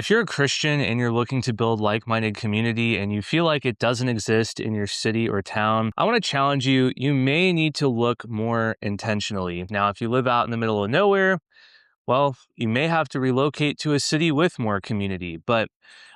If you're a Christian and you're looking to build like-minded community and you feel like it doesn't exist in your city or town, I want to challenge you. You may need to look more intentionally. Now, if you live out in the middle of nowhere, well, you may have to relocate to a city with more community. But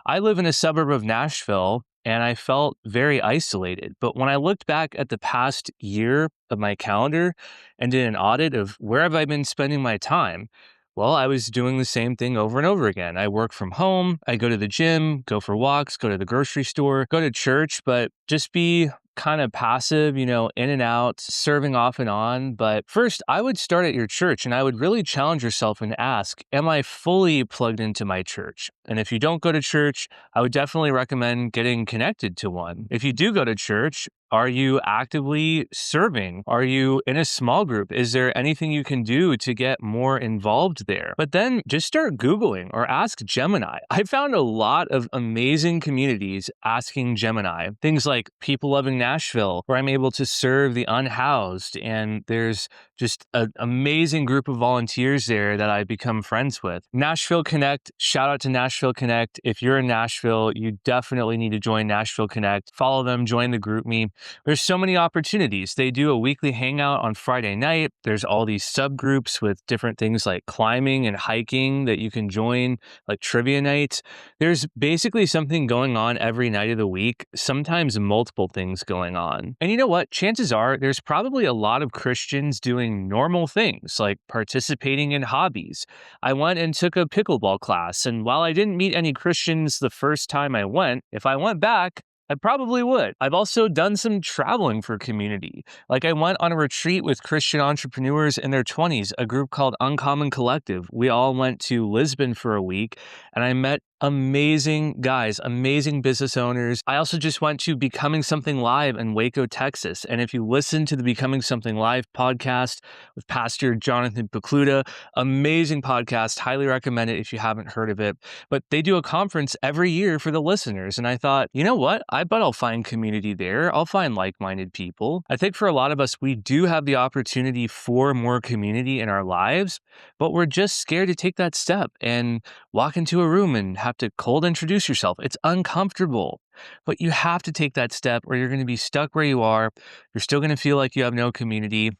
I live in a suburb of Nashville and I felt very isolated. But when I looked back at the past year of my calendar and did an audit of where have I been spending my time, well, I was doing the same thing over and over again. I work from home, I go to the gym, go for walks, go to the grocery store, go to church, but just be kind of passive, in and out, serving off and on. But first, I would start at your church and I would really challenge yourself and ask, am I fully plugged into my church? And if you don't go to church, I would definitely recommend getting connected to one. If you do go to church, are you actively serving? Are you in a small group? Is there anything you can do to get more involved there? But then just start Googling or ask Gemini. I found a lot of amazing communities asking Gemini. Things like People Loving Nashville, where I'm able to serve the unhoused. And there's just an amazing group of volunteers there that I've become friends with. Nashville Connect, shout out to Nashville Connect. If you're in Nashville, you definitely need to join Nashville Connect. Follow them, join the group me. There's so many opportunities. They do a weekly hangout on Friday night. There's all these subgroups with different things like climbing and hiking that you can join, like trivia nights. There's basically something going on every night of the week, sometimes multiple things going on. And you know what? Chances are there's probably a lot of Christians doing normal things like participating in hobbies. I went and took a pickleball class, and while I didn't meet any Christians the first time I went, if I went back, I probably would. I've also done some traveling for community. Like I went on a retreat with Christian entrepreneurs in their 20s, a group called Uncommon Collective. We all went to Lisbon for a week and I met amazing guys, amazing business owners. I also just went to Becoming Something Live in Waco, Texas. And if you listen to the Becoming Something Live podcast with Pastor Jonathan Pokluda, amazing podcast, highly recommend it if you haven't heard of it. But they do a conference every year for the listeners. And I thought, you know what? I bet I'll find community there. I'll find like-minded people. I think for a lot of us, we do have the opportunity for more community in our lives, but we're just scared to take that step and walk into a room and have to cold introduce yourself. It's uncomfortable, but you have to take that step or you're going to be stuck where you are. You're still going to feel like you have no community.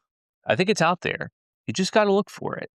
I think it's out there. You just got to look for it.